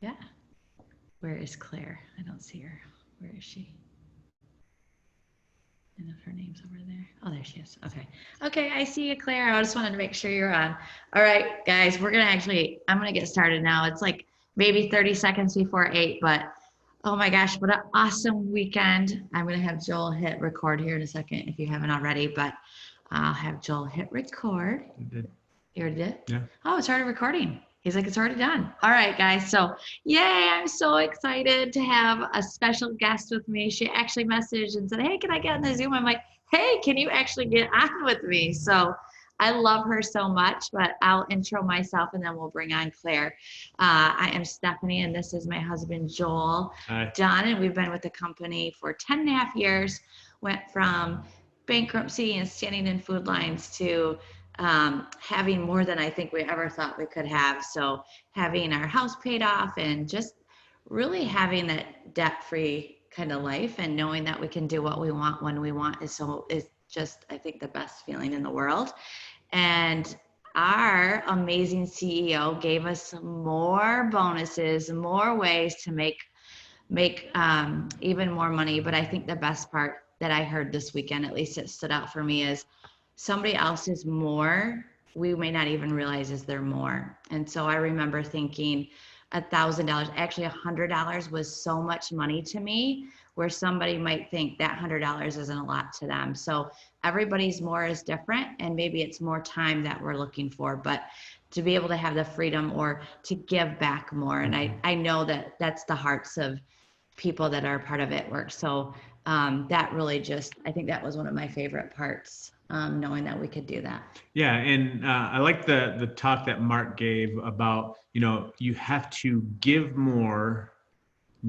Yeah. Where is Claire? I don't see her. Where is she? And if her name's over there. Oh, there she is. Okay. Okay, I see you, Claire. I just wanted to make sure you're on. All right, guys, I'm going to get started now. It's like maybe 30 seconds before 8, but oh my gosh, what an awesome weekend. I'm going to have Joel hit record here in a second if you haven't already, but I'll have Joel hit record. You did. You already did? Yeah. Oh, it's already recording. He's like, it's already done. All right, guys. So, yay, I'm so excited to have a special guest with me. She actually messaged and said, hey, can I get on the Zoom? I'm like, hey, can you actually get on with me? So, I love her so much, but I'll intro myself and then we'll bring on Claire. I am Stephanie, and this is my husband, Joel. Hi. John, and we've been with the company for 10 and a half years, went from bankruptcy and standing in food lines to having more than I think we ever thought we could have. So having our house paid off and just really having that debt-free kind of life and knowing that we can do what we want when we want is just, I think, the best feeling in the world. And our amazing CEO gave us more bonuses, more ways to make even more money. But I think the best part that I heard this weekend, at least it stood out for me, is somebody else's more, we may not even realize is there more. And so I remember thinking $1,000, actually $100 was so much money to me, where somebody might think that $100 isn't a lot to them. So everybody's more is different, and maybe it's more time that we're looking for, but to be able to have the freedom or to give back more. And I know that that's the hearts of people that are part of It Works. So that really just, I think that was one of my favorite parts, knowing that we could do that. Yeah, and I like the talk that Mark gave about, you have to give more,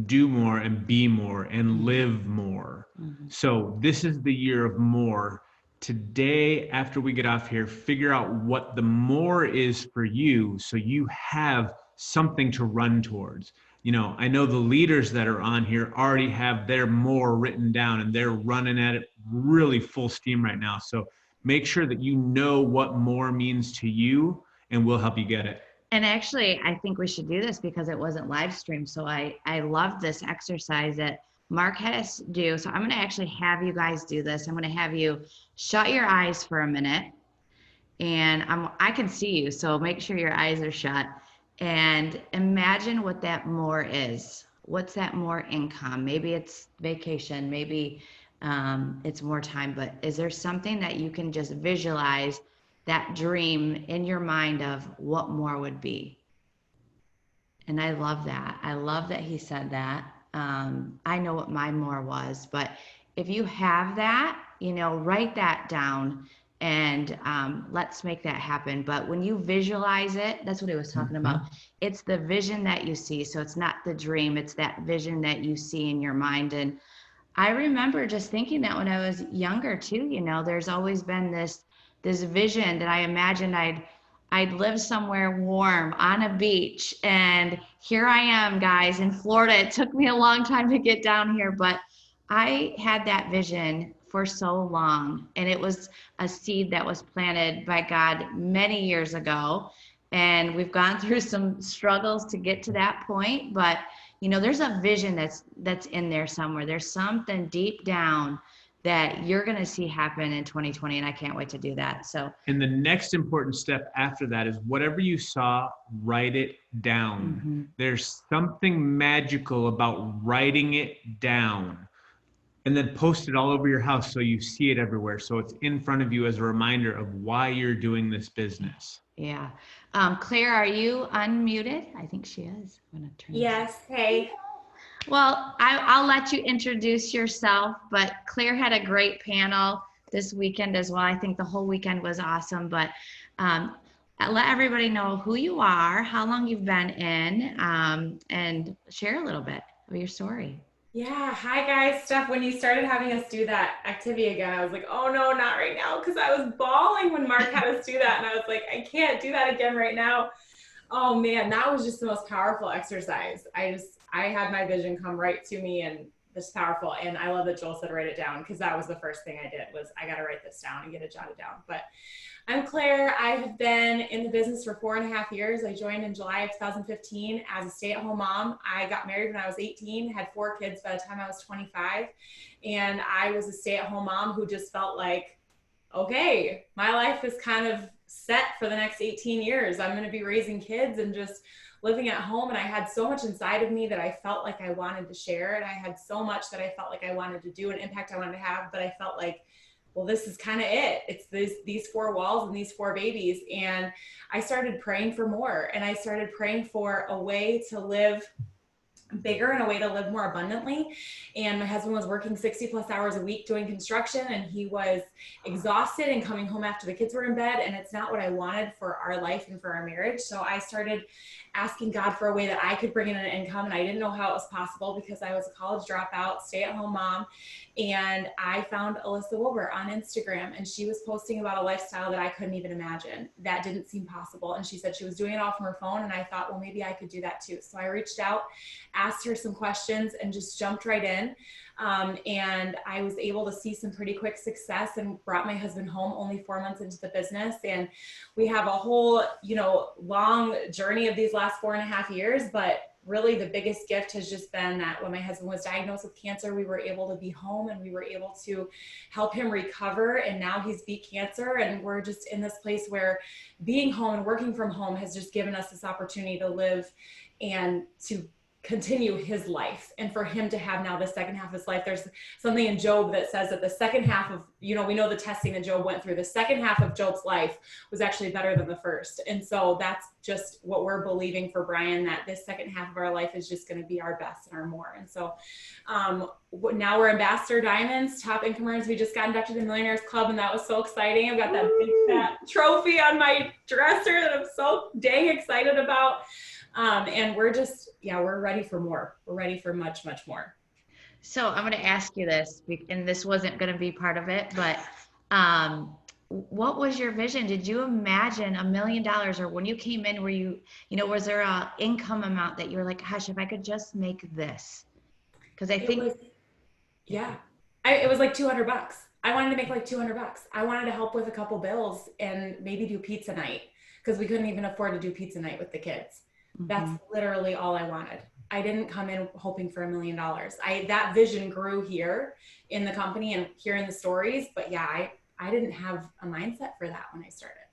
do more, and be more, and live more. Mm-hmm. So this is the year of more. Today, after we get off here, figure out what the more is for you so you have something to run towards. I know the leaders that are on here already have their more written down and they're running at it really full steam right now. So make sure that you know what more means to you, and we'll help you get it. And actually, I think we should do this because it wasn't live streamed. So I love this exercise that Mark had us do. So I'm going to actually have you guys do this. I'm going to have you shut your eyes for a minute, and I can see you. So make sure your eyes are shut and imagine what that more is. What's that more income? Maybe it's vacation. Maybe it's more time. But is there something that you can just visualize, that dream in your mind of what more would be? And I love that. I love that he said that. I know what my more was, but if you have that, write that down and let's make that happen. But when you visualize it, that's what he was talking about. It's the vision that you see. So it's not the dream, it's that vision that you see in your mind. And I remember just thinking that when I was younger too, there's always been this vision that I imagined I'd live somewhere warm on a beach. And here I am, guys, in Florida. It took me a long time to get down here, but I had that vision for so long. And it was a seed that was planted by God many years ago. And we've gone through some struggles to get to that point, but there's a vision that's in there somewhere. There's something deep down that you're going to see happen in 2020, and I can't wait to do that. So, and the next important step after that is whatever you saw, write it down. mm-hmm. There's something magical about writing it down and then post it all over your house so you see it everywhere. So it's in front of you as a reminder of why you're doing this business. Yeah. Claire, are you unmuted? I think she is. I'm going to turn Yes. Hey. Well, I'll let you introduce yourself, but Claire had a great panel this weekend as well. I think the whole weekend was awesome, but let everybody know who you are, how long you've been in, and share a little bit of your story. Yeah. Hi, guys. Steph, when you started having us do that activity again, I was like, oh, no, not right now, because I was bawling when Mark had us do that, and I was like, I can't do that again right now. Oh, man, that was just the most powerful exercise. I had my vision come right to me, and That's powerful. And I love that Joel said write it down, because that was the first thing I did was I got to write this down and get it jotted down. But I'm Claire. I have been in the business for 4.5 years. I joined in July of 2015 as a stay-at-home mom. I got married when I was 18, had 4 kids by the time I was 25. And I was a stay-at-home mom who just felt like, okay, my life is kind of set for the next 18 years. I'm going to be raising kids and just living at home. And I had so much inside of me that I felt like I wanted to share. And I had so much that I felt like I wanted to do, an impact I wanted to have, but I felt like, well, this is kind of it. It's these 4 walls and these 4 babies. And I started praying for more. And I started praying for a way to live bigger and a way to live more abundantly. And my husband was working 60+ hours a week doing construction, and he was exhausted and coming home after the kids were in bed. And it's not what I wanted for our life and for our marriage. So I started asking God for a way that I could bring in an income. And I didn't know how it was possible because I was a college dropout, stay-at-home mom. And I found Alyssa Wilbur on Instagram, and she was posting about a lifestyle that I couldn't even imagine. That didn't seem possible. And she said she was doing it all from her phone. And I thought, well, maybe I could do that too. So I reached out, asked her some questions, and just jumped right in. And I was able to see some pretty quick success and brought my husband home only 4 months into the business. And we have a whole, long journey of these last 4.5 years, but really the biggest gift has just been that when my husband was diagnosed with cancer, we were able to be home and we were able to help him recover. And now he's beat cancer. And we're just in this place where being home and working from home has just given us this opportunity to live and to continue his life, and for him to have now the second half of his life. There's something in Job that says that the second half of, we know the testing that Job went through, the second half of Job's life was actually better than the first. And so that's just what we're believing for Brian, that this second half of our life is just going to be our best and our more. And so now we're Ambassador Diamonds, top income earners. We just got inducted to the Millionaires Club, and that was so exciting. I've got that big fat trophy on my dresser that I'm so dang excited about. And we're just, we're ready for more. We're ready for much, much more. So I'm going to ask you this, and this wasn't going to be part of it, but what was your vision? Did you imagine $1 million, or when you came in, were you, was there a income amount that you were like, gosh, if I could just make this? Because I think. It was like $200. I wanted to make like $200. I wanted to help with a couple bills and maybe do pizza night, because we couldn't even afford to do pizza night with the kids. That's literally all I wanted. I didn't come in hoping for $1 million. That vision grew here in the company and hearing the stories, but I didn't have a mindset for that when I started.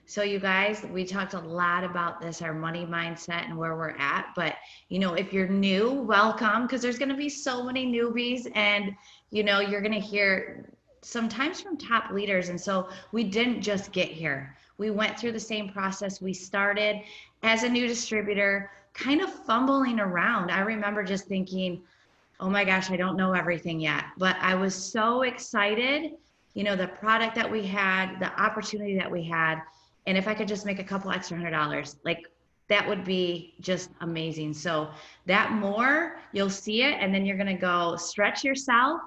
So you guys, we talked a lot about this, our money mindset and where we're at, but if you're new, welcome, because there's going to be so many newbies, and you're going to hear sometimes from top leaders. And so we didn't just get here. We went through the same process. We started as a new distributor, kind of fumbling around. I remember just thinking, oh my gosh, I don't know everything yet. But I was so excited, the product that we had, the opportunity that we had. And if I could just make a couple extra $100, like that would be just amazing. So that more, you'll see it. And then you're going to go stretch yourself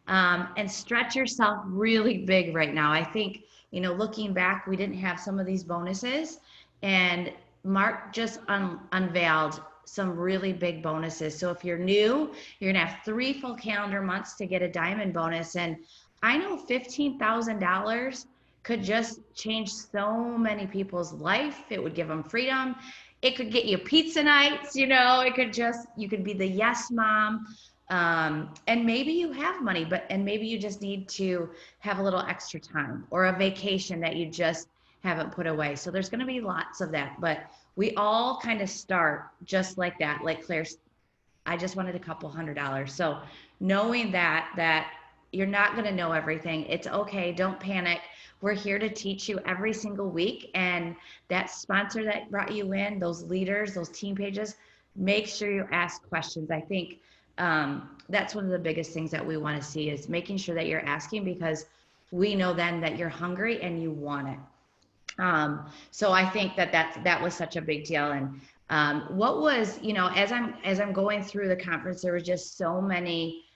and stretch yourself really big right now. I think, looking back, we didn't have some of these bonuses, and Mark just unveiled some really big bonuses. So if you're new, you're going to have 3 full calendar months to get a diamond bonus. And I know $15,000 could just change so many people's life. It would give them freedom. It could get you pizza nights, it could you could be the yes mom. And maybe you have money, and maybe you just need to have a little extra time, or a vacation that you just haven't put away. So there's going to be lots of that, but we all kind of start just like that. Like Claire's, I just wanted a couple $100. So knowing that you're not going to know everything, it's okay. Don't panic. We're here to teach you every single week. And that sponsor that brought you in, those leaders, those team pages, make sure you ask questions. I think that's one of the biggest things that we want to see, is making sure that you're asking, because we know then that you're hungry and you want it. So I think that was such a big deal. And what was, as I'm going through the conference, there was just so many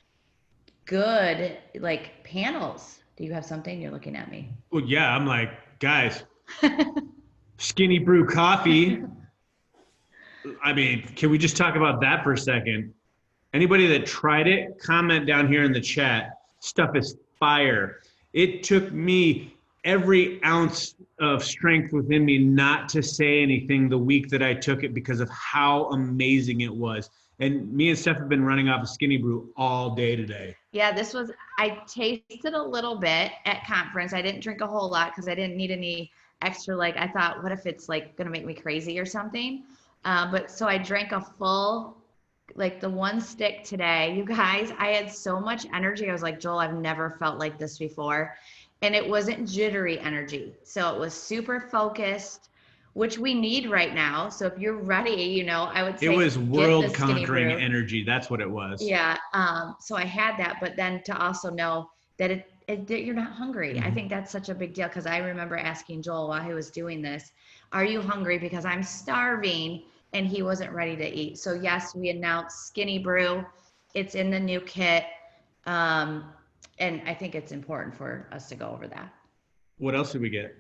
good panels. Do you have something? You're looking at me. Well, yeah, I'm like, guys, Skinny Brew coffee. I mean, can we just talk about that for a second? Anybody that tried it, comment down here in the chat. Stuff is fire. It took me every ounce of strength within me not to say anything the week that I took it because of how amazing it was. And me and Steph have been running off a Skinny Brew all day today. Yeah, I tasted a little bit at conference. I didn't drink a whole lot because I didn't need any extra, like, I thought, what if it's like going to make me crazy or something? But so I drank a full, like the one stick today. You guys, I had so much energy. I was like, Joel, I've never felt like this before. And it wasn't jittery energy. So it was super focused, which we need right now. So if you're ready, I would say it was world Skinny conquering Brew. energy. That's what it was. Yeah. So I had that, but then to also know that that you're not hungry. Mm-hmm. I think that's such a big deal because I remember asking Joel while he was doing this, are you hungry? Because I'm starving, and he wasn't ready to eat. So yes, we announced Skinny Brew. It's in the new kit. And I think it's important for us to go over that. What else did we get?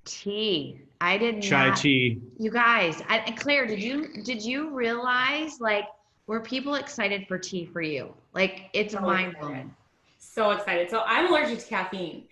Tea. I did not. Chai tea. You guys, Claire, did you realize, like, were people excited for tea for you? Like, it's mind blowing. So excited. So I'm allergic to caffeine.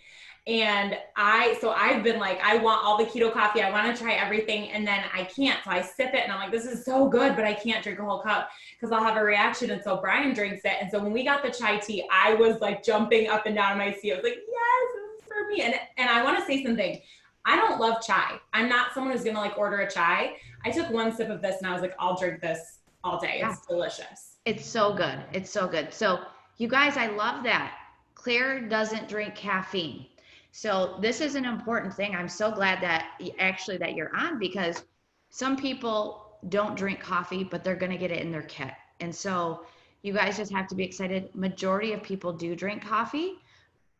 And I've been like, I want all the keto coffee. I want to try everything. And then I can't. So I sip it and I'm like, this is so good, but I can't drink a whole cup because I'll have a reaction. And so Brian drinks it. And so when we got the chai tea, I was like jumping up and down in my seat. I was like, yes, this is for me. And I want to say something. I don't love chai. I'm not someone who's going to like order a chai. I took one sip of this and I was like, I'll drink this all day. It's delicious. It's so good. It's so good. So you guys, I love that. Claire doesn't drink caffeine. So this is an important thing. I'm so glad that you're on, because some people don't drink coffee, but they're going to get it in their kit. And so you guys just have to be excited. Majority of people do drink coffee.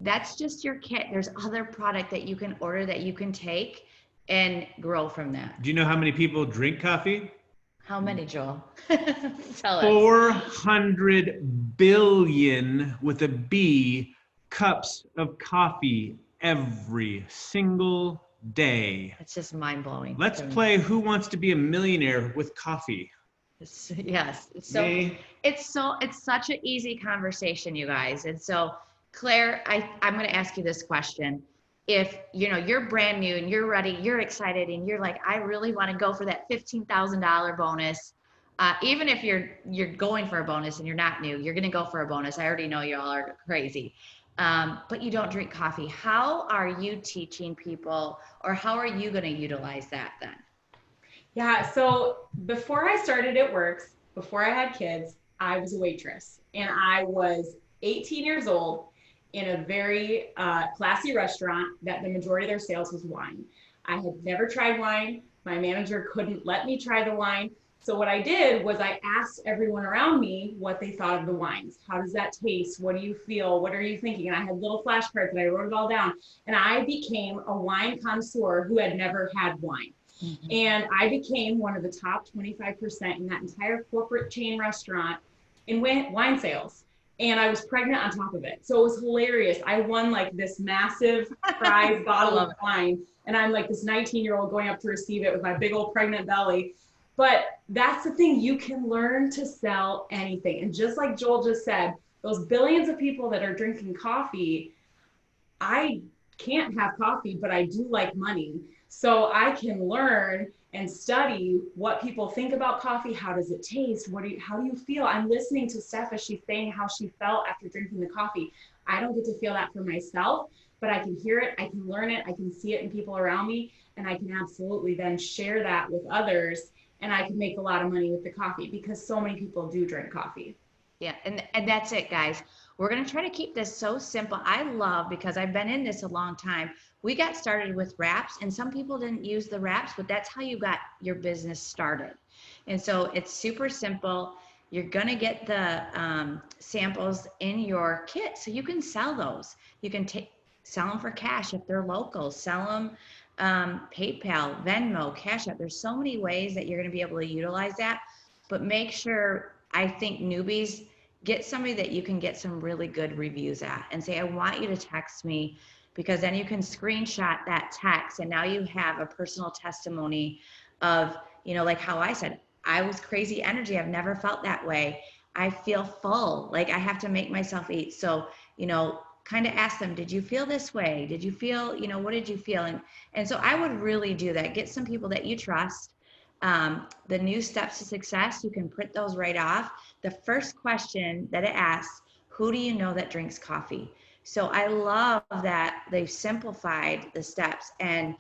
That's just your kit. There's other product that you can order that you can take and grow from that. Do you know how many people drink coffee? How many, Joel? Tell us. 400 billion with a B cups of coffee every single day. It's just mind blowing. Let's play Who Wants to Be a Millionaire with coffee. Yes. So it's such an easy conversation, you guys. And so Claire, I'm going to ask you this question. If you're brand new and you're ready, you're excited, and you're like, I really want to go for that $15,000 bonus. Even if you're going for a bonus and you're not new, you're going to go for a bonus. I already know you all are crazy. But you don't drink coffee. How are you teaching people, or how are you going to utilize that then? Yeah. So before I started at Works, before I had kids, I was a waitress, and I was 18 years old in a very classy restaurant that the majority of their sales was wine. I had never tried wine. My manager couldn't let me try the wine. So what I did was I asked everyone around me what they thought of the wines. How does that taste? What do you feel? What are you thinking? And I had little flashcards and I wrote it all down. And I became a wine connoisseur who had never had wine. Mm-hmm. And I became one of the top 25% in that entire corporate chain restaurant in wine sales. And I was pregnant on top of it. So it was hilarious. I won like this massive prize bottle of wine. And I'm like this 19-year-old going up to receive it with my big old pregnant belly. But that's the thing, you can learn to sell anything. And just like Joel just said, those billions of people that are drinking coffee, I can't have coffee, but I do like money. So I can learn and study what people think about coffee. How does it taste? How do you feel? I'm listening to Steph as she's saying how she felt after drinking the coffee. I don't get to feel that for myself, but I can hear it, I can learn it, I can see it in people around me, and I can absolutely then share that with others, and I can make a lot of money with the coffee because so many people do drink coffee. Yeah, and that's it, guys. We're going to try to keep this so simple. I love, because I've been in this a long time, we got started with wraps, and some people didn't use the wraps, but that's how you got your business started. And so it's super simple. You're going to get the samples in your kit, so you can sell those. You can sell them for cash if they're local, sell them PayPal, Venmo, Cash App. There's so many ways that you're going to be able to utilize that, but make sure, I think newbies, get somebody that you can get some really good reviews at and say, I want you to text me, because then you can screenshot that text, and now you have a personal testimony of, like how I said, I was crazy energy. I've never felt that way. I feel full. Like I have to make myself eat. So, kind of ask them, did you feel this way? Did you feel, what did you feel? And so I would really do that. Get some people that you trust. The new steps to success, you can print those right off. The first question that it asks, who do you know that drinks coffee? So I love that they've simplified the steps, and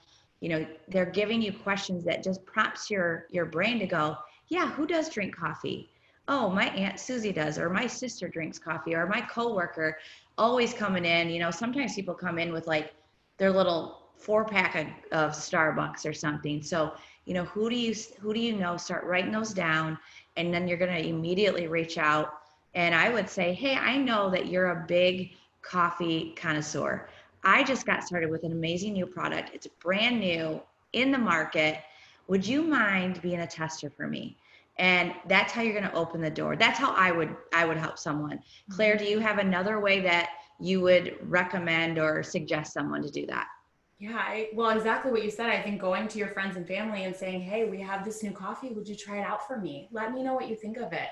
they're giving you questions that just prompts your brain to go, yeah, who does drink coffee? Oh, my Aunt Susie does, or my sister drinks coffee, or my coworker always coming in. Sometimes people come in with like their little 4-pack of Starbucks or something. So, who do you know? Start writing those down, and then you're going to immediately reach out. And I would say, hey, I know that you're a big coffee connoisseur. I just got started with an amazing new product. It's brand new in the market. Would you mind being a tester for me? And that's how you're going to open the door. That's how I would help someone. Claire, do you have another way that you would recommend or suggest someone to do that? Yeah, well, exactly what you said. I think going to your friends and family and saying, hey, we have this new coffee. Would you try it out for me? Let me know what you think of it.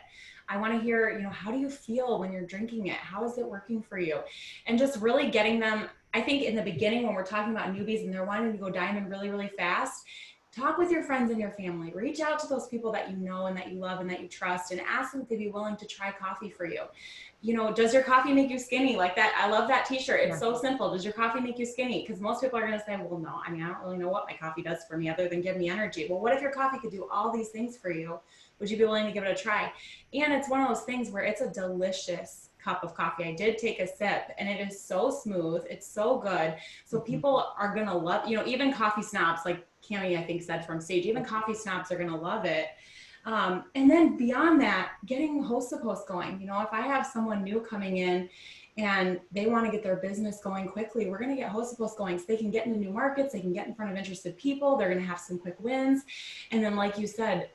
I want to hear, how do you feel when you're drinking it? How is it working for you? And just really getting them, I think in the beginning when we're talking about newbies and they're wanting to go diamond really, really fast, talk with your friends and your family. Reach out to those people that you know and that you love and that you trust, and ask them if they'd be willing to try coffee for you. Does your coffee make you skinny? Like that, I love that t-shirt. It's so simple. Does your coffee make you skinny? Because most people are going to say, well, no, I don't really know what my coffee does for me other than give me energy. Well, what if your coffee could do all these things for you? Would you be willing to give it a try? And it's one of those things where it's a delicious cup of coffee. I did take a sip, and it is so smooth. It's so good. So people are going to love, even coffee snobs, like Cami, I think, said from stage, even coffee snobs are going to love it. And then beyond that, getting host to post going. If I have someone new coming in and they want to get their business going quickly, we're going to get host to post going so they can get into new markets, they can get in front of interested people, they're going to have some quick wins. And then, like you said,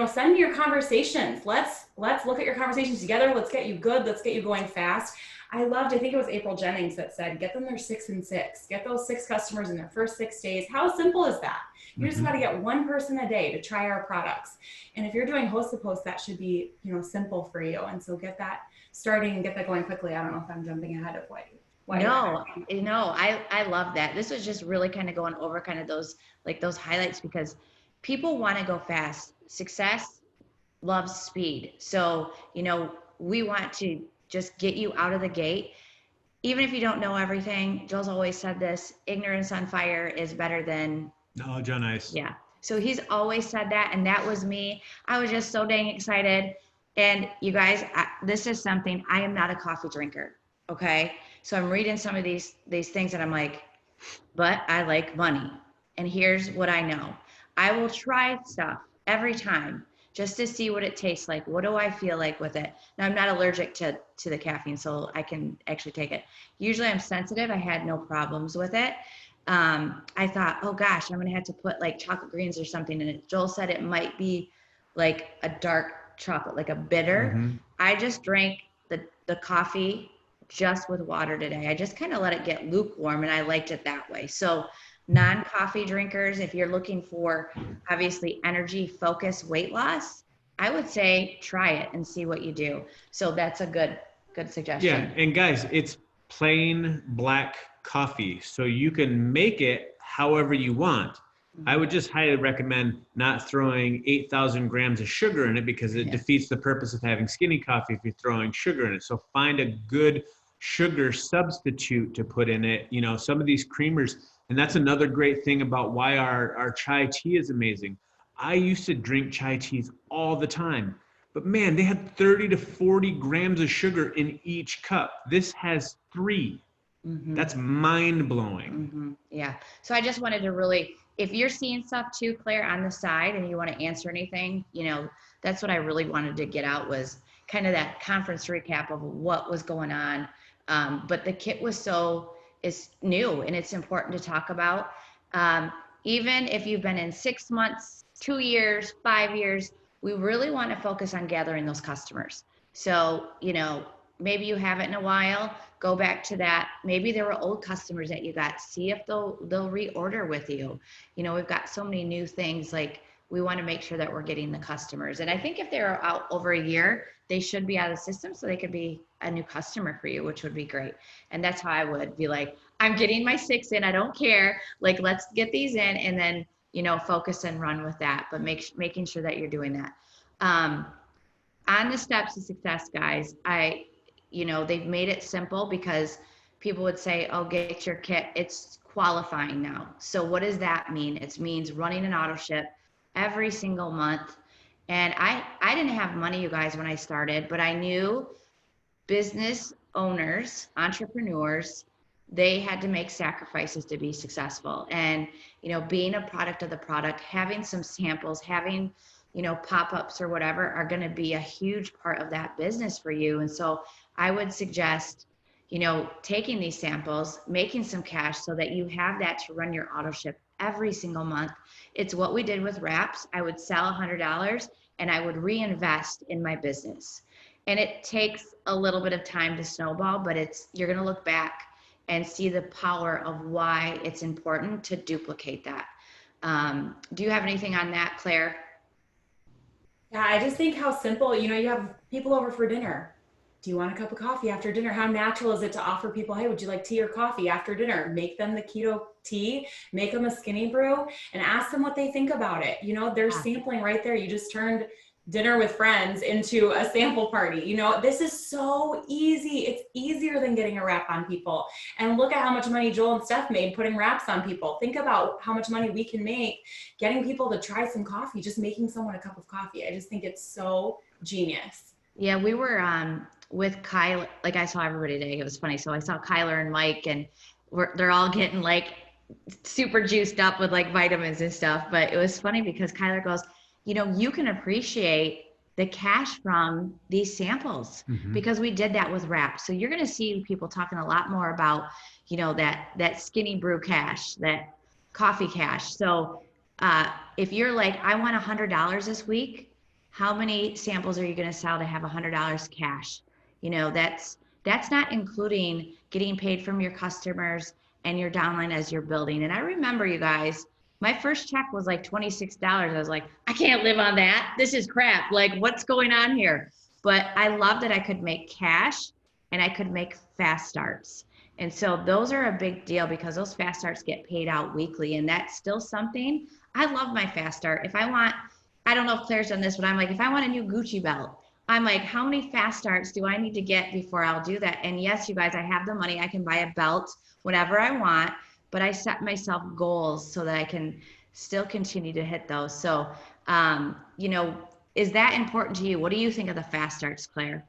send me your conversations. Let's look at your conversations together. Let's get you good. Let's get you going fast. I think it was April Jennings that said, get them their 6 and 6, get those 6 customers in their first 6 days. How simple is that? You just got to get one person a day to try our products. And if you're doing host to post, that should be, simple for you. And so get that starting and get that going quickly. I don't know if I'm jumping ahead of what. No, I love that. This was just really kind of going over kind of those highlights, because people want to go fast. Success loves speed. So, we want to just get you out of the gate. Even if you don't know everything, Joel's always said this, ignorance on fire is better than knowledge on ice. Yeah. So he's always said that. And that was me. I was just so dang excited. And you guys, this is something, I am not a coffee drinker. Okay. So I'm reading some of these things and I'm like, but I like money. And here's what I know. I will try stuff every time just to see what it tastes like. What do I feel like with it? Now, I'm not allergic to the caffeine, so I can actually take it. Usually I'm sensitive. I had no problems with it. I thought, oh gosh, I'm going to have to put like chocolate greens or something in it. Joel said it might be like a dark chocolate, like a bitter. Mm-hmm. I just drank the coffee just with water today. I just kind of let it get lukewarm, and I liked it that way. So non-coffee drinkers, if you're looking for obviously energy, focus, weight loss, I would say try it and see what you do. So that's a good suggestion. Yeah, and guys, it's plain black coffee, so you can make it however you want. Mm-hmm. I would just highly recommend not throwing 8,000 grams of sugar in it, because it defeats the purpose of having skinny coffee if you're throwing sugar in it. So find a good sugar substitute to put in it. Some of these creamers, and that's another great thing about why our chai tea is amazing. I used to drink chai teas all the time, but man, they had 30 to 40 grams of sugar in each cup. This has 3. Mm-hmm. That's mind-blowing. Mm-hmm. Yeah. So I just wanted to really, if you're seeing stuff too, Claire, on the side and you want to answer anything, that's what I really wanted to get out, was kind of that conference recap of what was going on. But the kit is new, and it's important to talk about. Even if you've been in 6 months, 2 years, 5 years, we really want to focus on gathering those customers. So, maybe you haven't in a while, go back to that. Maybe there were old customers that you got, see if they'll reorder with you. We've got so many new things like we want to make sure that we're getting the customers. And I think if they're out over a year, they should be out of the system so they could be a new customer for you, which would be great. And that's how I would be like, I'm getting my 6 in. I don't care. Like, let's get these in and then, you know, focus and run with that, but making sure that you're doing that. On the steps to success, guys, you know, they've made it simple because people would say, oh, get your kit. It's qualifying now. So what does that mean? It means running an auto ship every single month. And I didn't have money, you guys, when I started, but I knew business owners, entrepreneurs, they had to make sacrifices to be successful. And, you know, being a product of the product, having some samples, having, you know, pop-ups or whatever are going to be a huge part of that business for you. And so I would suggest, you know, taking these samples, making some cash so that you have that to run your auto ship every single month. It's what we did with wraps. I would sell $100 and I would reinvest in my business. And it takes a little bit of time to snowball, but you're going to look back and see the power of why it's important to duplicate that. Do you have anything on that, Claire? Yeah, I just think how simple, you know, you have people over for dinner. Do you want a cup of coffee after dinner? How natural is it to offer people, hey, would you like tea or coffee after dinner? Make them the keto tea, make them a skinny brew, and ask them what they think about it. You know, there's sampling right there. You just turned dinner with friends into a sample party. You know, this is so easy. It's easier than getting a wrap on people. And look at how much money Joel and Steph made putting wraps on people. Think about how much money we can make getting people to try some coffee, just making someone a cup of coffee. I just think it's so genius. Yeah, we were with Kyle, like I saw everybody today. It was funny. So I saw Kyler and Mike, and they're all getting like super juiced up with like vitamins and stuff. But it was funny because Kyler goes, you know, you can appreciate the cash from these samples because we did that with wraps. So you're going to see people talking a lot more about, you know, that skinny brew cash, that coffee cash. So if you're like, I want $100 this week, how many samples are you going to sell to have $100 cash? You know, that's not including getting paid from your customers and your downline as you're building. And I remember, you guys, my first check was like $26. I was like, I can't live on that. This is crap. Like, what's going on here? But I love that I could make cash and I could make fast starts. And so those are a big deal because those fast starts get paid out weekly. And that's still something. I love my fast start. If I want, I don't know if Claire's done this, but I'm like, if I want a new Gucci belt, I'm like, how many fast starts do I need to get before I'll do that? And yes, you guys, I have the money. I can buy a belt whenever I want, but I set myself goals so that I can still continue to hit those. So, you know, is that important to you? What do you think of the fast starts, Claire?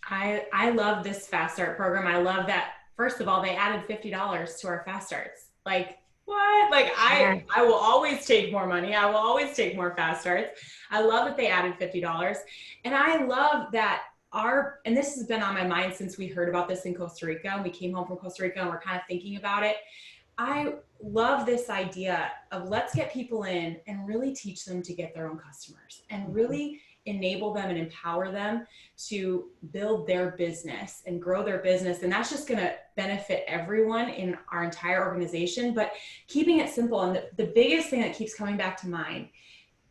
I love this fast start program. I love that. First of all, they added $50 to our fast starts. Like, what? Like, I will always take more money. I will always take more fast starts. I love that they added $50. And I love that and this has been on my mind since we heard about this in Costa Rica. We came home from Costa Rica and we're kind of thinking about it. I love this idea of let's get people in and really teach them to get their own customers and really enable them and empower them to build their business and grow their business. And that's just going to benefit everyone in our entire organization, but keeping it simple. And the biggest thing that keeps coming back to mind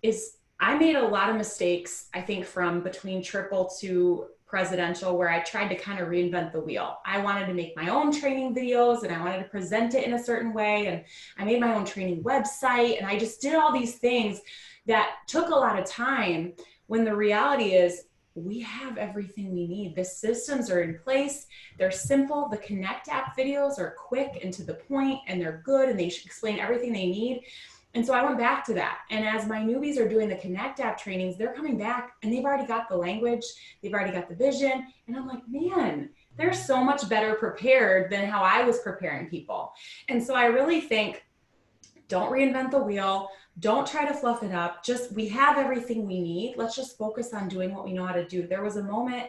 is I made a lot of mistakes, I think, from between triple to presidential, where I tried to kind of reinvent the wheel. I wanted to make my own training videos and I wanted to present it in a certain way. And I made my own training website and I just did all these things that took a lot of time, when the reality is we have everything we need. The systems are in place. They're simple. The Connect app videos are quick and to the point, and they're good, and they explain everything they need. And so I went back to that. And as my newbies are doing the Connect app trainings, they're coming back and they've already got the language, they've already got the vision. And I'm like, man, they're so much better prepared than how I was preparing people. And so I really think, don't reinvent the wheel. Don't try to fluff it up. Just, we have everything we need. Let's just focus on doing what we know how to do. There was a moment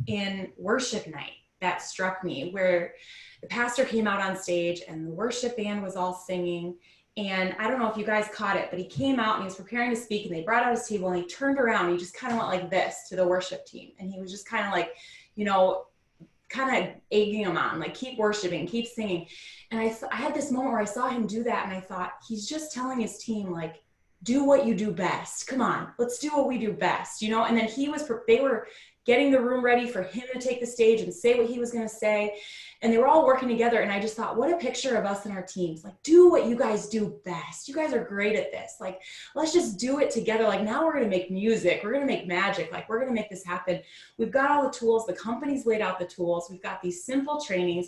in worship night that struck me where the pastor came out on stage and the worship band was all singing. And I don't know if you guys caught it, but he came out and he was preparing to speak and they brought out his table and he turned around and he just kind of went like this to the worship team. And he was just kind of like, you know, kind of egging them on, like, keep worshiping, keep singing. And I had this moment where I saw him do that and I thought, he's just telling his team, like, do what you do best. Come on, let's do what we do best, you know? And then they were getting the room ready for him to take the stage and say what he was going to say. And they were all working together. And I just thought, what a picture of us and our teams. Like, do what you guys do best. You guys are great at this. Like, let's just do it together. Like, now we're going to make music. We're going to make magic. Like, we're going to make this happen. We've got all the tools. The company's laid out the tools. We've got these simple trainings.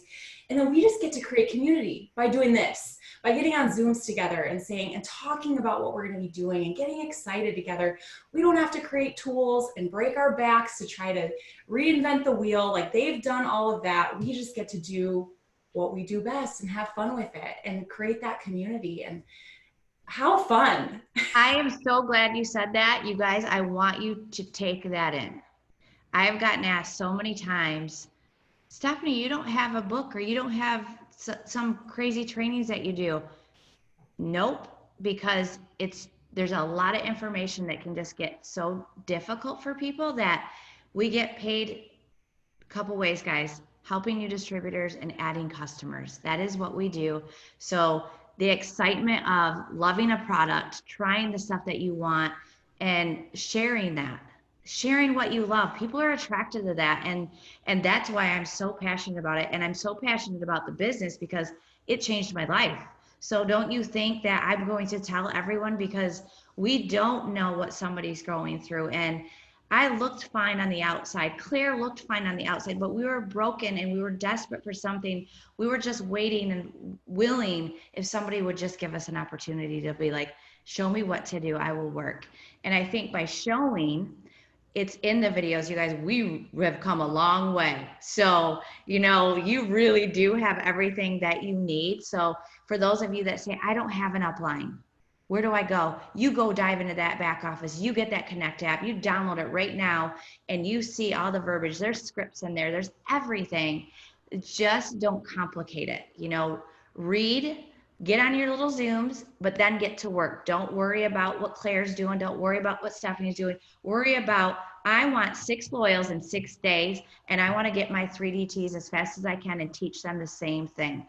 And then we just get to create community by doing this, by getting on Zooms together and saying and talking about what we're going to be doing and getting excited together. We don't have to create tools and break our backs to try to reinvent the wheel. Like, they've done all of that. We just get to do what we do best and have fun with it and create that community. And how fun. I am so glad you said that. You guys, I want you to take that in. I have gotten asked so many times, Stephanie, you don't have a book or you don't have some crazy trainings that you do. Nope, because there's a lot of information that can just get so difficult for people that we get paid a couple ways, guys. Helping new distributors and adding customers. That is what we do. So the excitement of loving a product, trying the stuff that you want, and sharing that. Sharing what you love. People are attracted to that. And that's why I'm so passionate about it. And I'm so passionate about the business because it changed my life. So don't you think that I'm going to tell everyone, because we don't know what somebody's going through. And I looked fine on the outside. Claire looked fine on the outside, but we were broken and we were desperate for something. We were just waiting and willing if somebody would just give us an opportunity to be like, show me what to do, I will work. And I think by showing, it's in the videos, you guys, we have come a long way. So, you know, you really do have everything that you need. So for those of you that say, I don't have an upline, where do I go? You go dive into that back office. You get that Connect app. You download it right now and you see all the verbiage. There's scripts in there. There's everything. Just don't complicate it. You know, read, get on your little Zooms, but then get to work. Don't worry about what Claire's doing. Don't worry about what Stephanie's doing. Worry about, I want 6 foils in 6 days, and I want to get my 3DTs as fast as I can and teach them the same thing.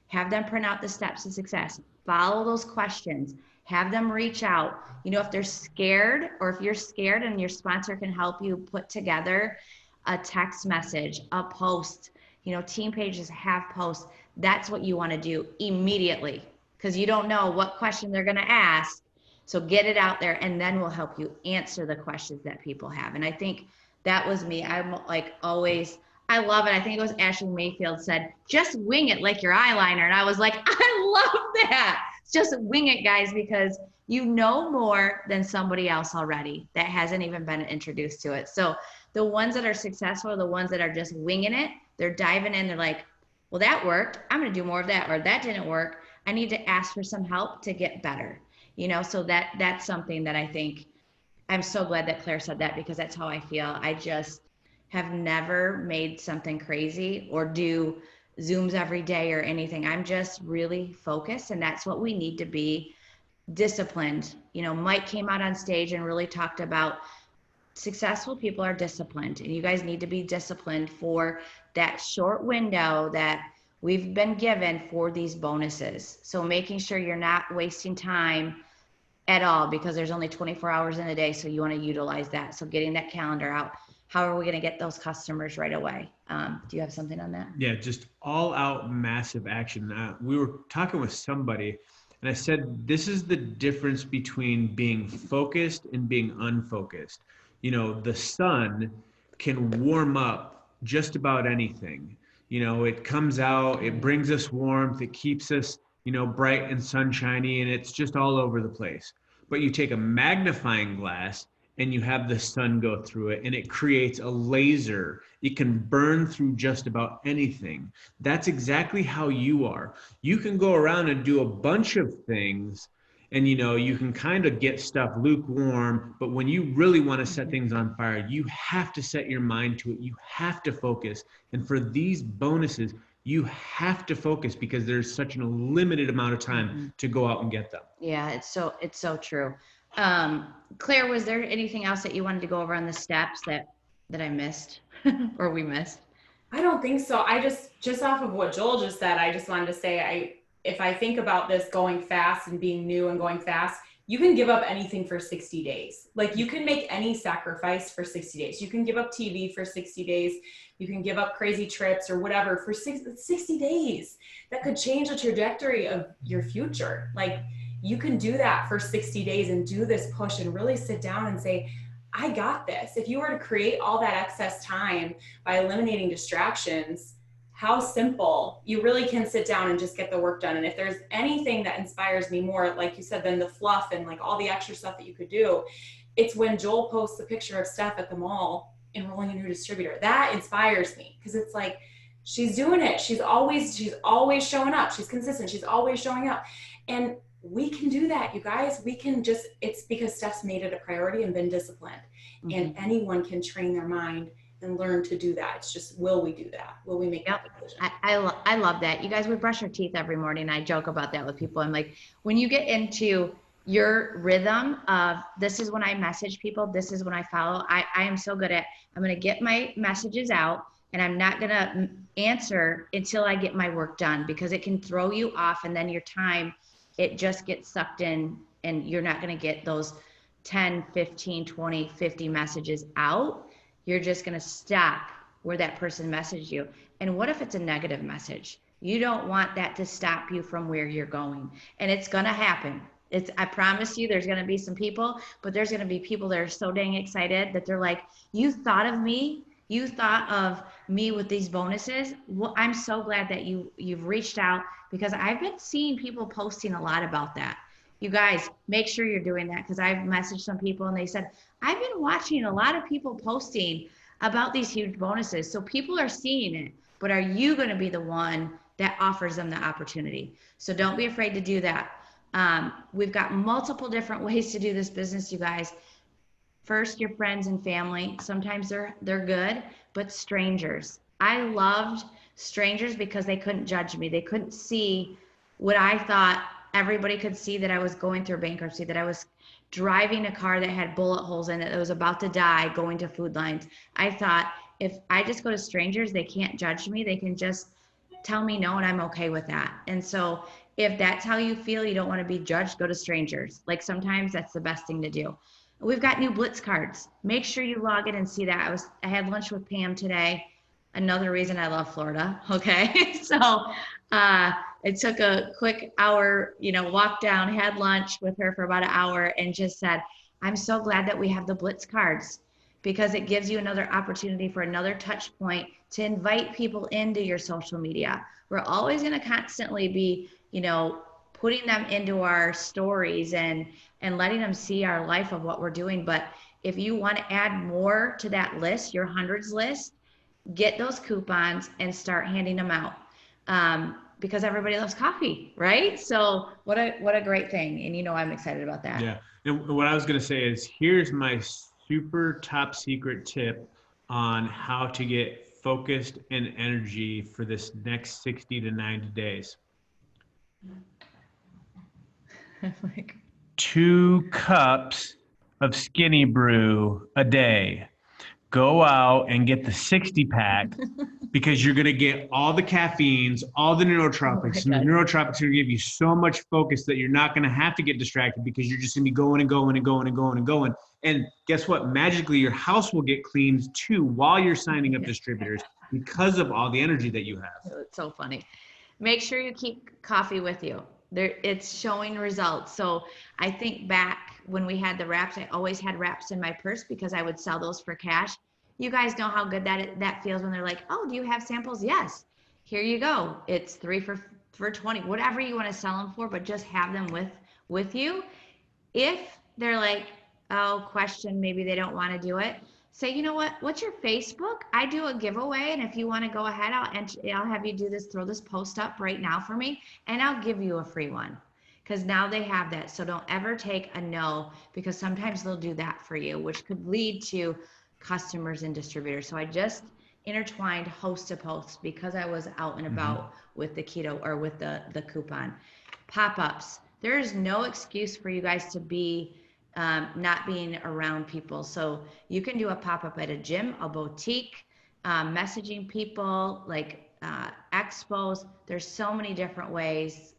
Have them print out the steps to success. Follow those questions. Have them reach out. You know, if they're scared, or if you're scared and your sponsor can help you put together a text message, a post, you know, team pages have posts. That's what you want to do immediately, because you don't know what question they're going to ask. So get it out there, and then we'll help you answer the questions that people have. And I think that was me. I'm like always, I love it. I think it was Ashley Mayfield said, just wing it like your eyeliner. And I was like, I love that. Just wing it, guys, because you know more than somebody else already that hasn't even been introduced to it. So the ones that are successful are the ones that are just winging it. They're diving in. They're like, well, that worked. I'm going to do more of that. Or that didn't work. I need to ask for some help to get better. You know, so that's something that I think, I'm so glad that Claire said that, because that's how I feel. I just have never made something crazy or do Zooms every day or anything. I'm just really focused, and that's what we need to be, disciplined. You know, Mike came out on stage and really talked about successful people are disciplined, and you guys need to be disciplined for that short window that we've been given for these bonuses. So making sure you're not wasting time at all, because there's only 24 hours in a day. So you want to utilize that. So getting that calendar out. How are we going to get those customers right away? Do you have something on that? Yeah, just all out massive action. We were talking with somebody, and I said, this is the difference between being focused and being unfocused. You know, the sun can warm up just about anything. You know, it comes out, it brings us warmth, it keeps us, you know, bright and sunshiny, and it's just all over the place. But you take a magnifying glass and you have the sun go through it, and it creates a laser. It can burn through just about anything. That's exactly how you are. You can go around and do a bunch of things, and you know, you can kind of get stuff lukewarm, but when you really want to set things on fire, you have to set your mind to it. You have to focus. And for these bonuses, you have to focus, because there's such a limited amount of time to go out and get them. Yeah, it's so true. Claire, was there anything else that you wanted to go over on the steps that I missed or we missed? I don't think so. I just off of what Joel just said, I just wanted to say, if I think about this going fast and being new and going fast, you can give up anything for 60 days. Like you can make any sacrifice for 60 days. You can give up TV for 60 days. You can give up crazy trips or whatever for 60 days. That could change the trajectory of your future. Like you can do that for 60 days and do this push and really sit down and say, I got this. If you were to create all that excess time by eliminating distractions, how simple. You really can sit down and just get the work done. And if there's anything that inspires me more, like you said, than the fluff and like all the extra stuff that you could do, it's when Joel posts a picture of Steph at the mall enrolling a new distributor. That inspires me because it's like, she's doing it. She's always showing up. She's consistent. She's always showing up. And we can do that, you guys. We can just, it's because Steph's made it a priority and been disciplined. Mm-hmm. And anyone can train their mind and learn to do that. It's just, will we do that? Will we make that decision? I love that. You guys, we brush our teeth every morning. I joke about that with people. I'm like, when you get into your rhythm of this is when I message people, this is when I follow, I am so good at, I'm going to get my messages out and I'm not going to answer until I get my work done, because it can throw you off and then your time, it just gets sucked in and you're not going to get those 10, 15, 20, 50 messages out. You're just going to stop where that person messaged you. And what if it's a negative message? You don't want that to stop you from where you're going. And it's going to happen. I promise you, there's going to be some people, but there's going to be people that are so dang excited that they're like, you thought of me. You thought of me with these bonuses. Well, I'm so glad that you've reached out, because I've been seeing people posting a lot about that. You guys, make sure you're doing that, because I've messaged some people and they said, I've been watching a lot of people posting about these huge bonuses. So people are seeing it, but are you going to be the one that offers them the opportunity? So don't be afraid to do that. We've got multiple different ways to do this business, you guys. First, your friends and family. Sometimes they're good, but strangers. I loved strangers because they couldn't judge me. They couldn't see what I thought everybody could see, that I was going through bankruptcy, that I was driving a car that had bullet holes in it, that was about to die, going to food lines. I thought, if I just go to strangers, they can't judge me. They can just tell me no, and I'm okay with that. And so if that's how you feel, you don't want to be judged, go to strangers. Like sometimes that's the best thing to do. We've got new Blitz cards. Make sure you log in and see that. I had lunch with Pam today. Another reason I love Florida. Okay. So, it took a quick hour, walk down, had lunch with her for about an hour, and just said, I'm so glad that we have the Blitz cards, because it gives you another opportunity for another touch point to invite people into your social media. We're always going to constantly be, putting them into our stories and letting them see our life of what we're doing. But if you want to add more to that list, your hundreds list, get those coupons and start handing them out. Because everybody loves coffee, right? So what a great thing. And I'm excited about that. Yeah. And what I was going to say is, here's my super top secret tip on how to get focused and energy for this next 60 to 90 days. Like 2 cups of skinny brew a day. Go out and get the 60 pack, because you're going to get all the caffeines, all the neurotropics. And the neurotropics are going to give you so much focus that you're not going to have to get distracted, because you're just going to be going and going and going and going and going. And guess what? Magically, your house will get cleaned too while you're signing up distributors, because of all the energy that you have. It's so funny. Make sure you keep coffee with you. It's showing results. So I think back when we had the wraps, I always had wraps in my purse because I would sell those for cash. You guys know how good that feels when they're like, oh, do you have samples? Yes. Here you go. It's 3 for 20, whatever you want to sell them for, but just have them with you. If they're like, oh, question, maybe they don't want to do it, say, you know what, what's your Facebook? I do a giveaway, and if you want to go ahead, I'll have you do this, throw this post up right now for me, and I'll give you a free one, because now they have that. So don't ever take a no, because sometimes they'll do that for you, which could lead to customers and distributors. So I just intertwined host to post because I was out and about with the keto, or with the coupon. Pop-ups. There is no excuse for you guys to be not being around people. So you can do a pop-up at a gym, a boutique, messaging people, like expos. There's so many different ways.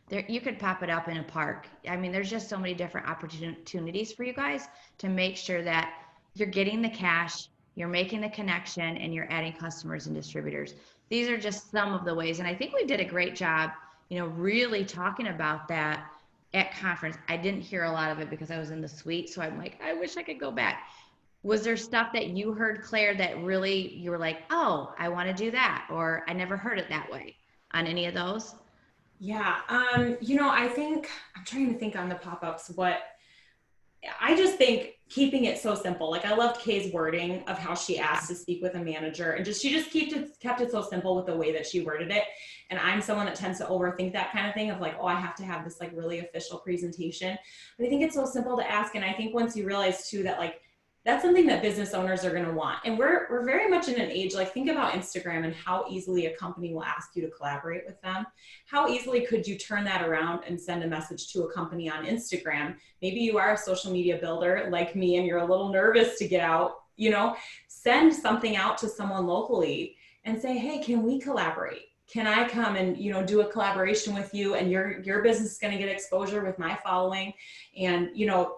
There, you could pop it up in a park. I mean, there's just so many different opportunities for you guys to make sure that you're getting the cash, you're making the connection, and you're adding customers and distributors. These are just some of the ways. And I think we did a great job, really talking about that at conference. I didn't hear a lot of it because I was in the suite. So I'm like, I wish I could go back. Was there stuff that you heard, Claire, that really you were like, oh, I want to do that, or I never heard it that way on any of those? Yeah. I think I'm trying to think on the pop-ups what I just think keeping it so simple. Like I loved Kay's wording of how she asked to speak with a manager, and she just kept it so simple with the way that she worded it. And I'm someone that tends to overthink that kind of thing of like, oh, I have to have this like really official presentation. But I think it's so simple to ask. And I think once you realize too that like that's something that business owners are going to want. And we're very much in an age, like think about Instagram and how easily a company will ask you to collaborate with them. How easily could you turn that around and send a message to a company on Instagram? Maybe you are a social media builder like me and you're a little nervous to get out, send something out to someone locally and say, hey, can we collaborate? Can I come and, do a collaboration with you, and your business is going to get exposure with my following and,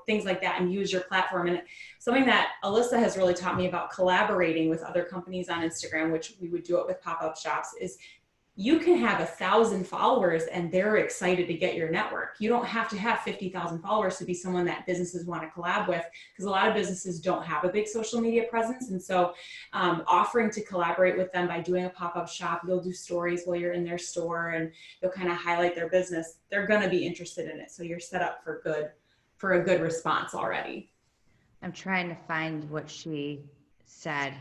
things like that, and use your platform. And something that Alyssa has really taught me about collaborating with other companies on Instagram, which we would do it with pop-up shops, is you can have 1,000 followers and they're excited to get your network. You don't have to have 50,000 followers to be someone that businesses want to collab with, because a lot of businesses don't have a big social media presence. And so offering to collaborate with them by doing a pop-up shop, you'll do stories while you're in their store and you'll kind of highlight their business. They're going to be interested in it. So you're set up for a good response already. I'm trying to find what she said.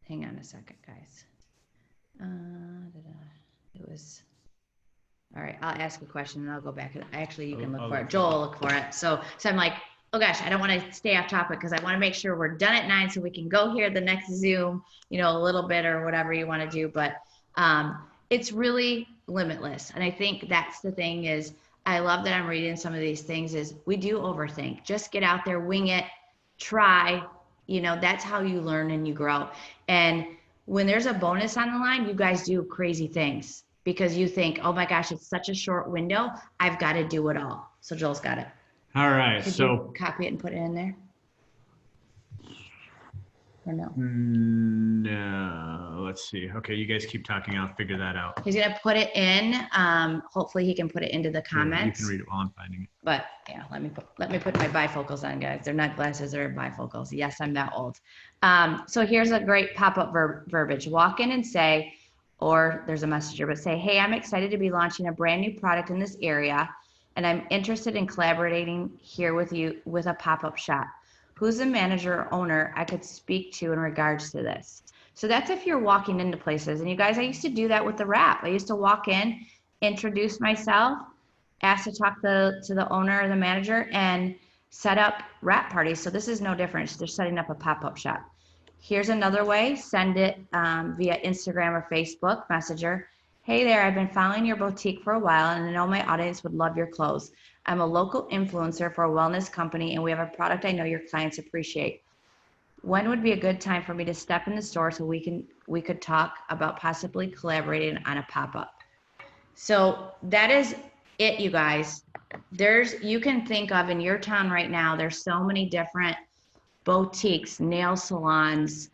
Hang on a second, guys. It was all right. I'll ask a question and I'll go back. Actually, you can look for it. Joel will look for it. So I'm like, oh gosh, I don't want to stay off topic because I want to make sure we're done at 9 so we can go here the next Zoom, a little bit or whatever you want to do. But it's really limitless. And I think that's the thing is I love that I'm reading some of these things is we do overthink. Just get out there, wing it, try. That's how you learn and you grow. And when there's a bonus on the line, you guys do crazy things because you think, oh my gosh, it's such a short window. I've got to do it all. So Joel's got it. All right. Could you copy it and put it in there? Or no? No. Let's see. Okay, you guys keep talking. I'll figure that out. He's going to put it in. Hopefully he can put it into the comments. You can read it while I'm finding it. But yeah, let me put my bifocals on, guys. They're not glasses, they're bifocals. Yes, I'm that old. So here's a great pop-up verbiage. Walk in and say, or there's a messenger, but say, hey, I'm excited to be launching a brand new product in this area, and I'm interested in collaborating here with you with a pop-up shop. Who's the manager or owner I could speak to in regards to this? So that's if you're walking into places. And you guys, I used to do that with the wrap. I used to walk in, introduce myself, ask to talk to the owner or the manager, and set up wrap parties. So this is no different. They're setting up a pop-up shop. Here's another way. Send it via Instagram or Facebook Messenger. Hey there, I've been following your boutique for a while, and I know my audience would love your clothes. I'm a local influencer for a wellness company, and we have a product I know your clients appreciate. When would be a good time for me to step in the store so we could talk about possibly collaborating on a pop-up? So that is it, you guys. You can think of in your town right now, there's so many different boutiques, nail salons,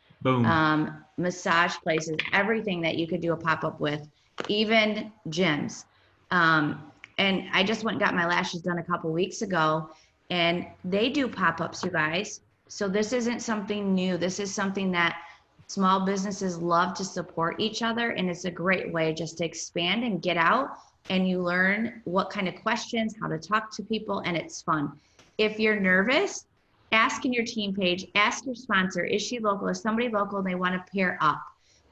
massage places, everything that you could do a pop-up with, even gyms. And I just went and got my lashes done a couple weeks ago, and they do pop-ups, you guys. So this isn't something new. This is something that small businesses love to support each other, and it's a great way just to expand and get out, and you learn what kind of questions, how to talk to people, and it's fun. If you're nervous, ask in your team page, ask your sponsor, is she local? Is somebody local and they want to pair up?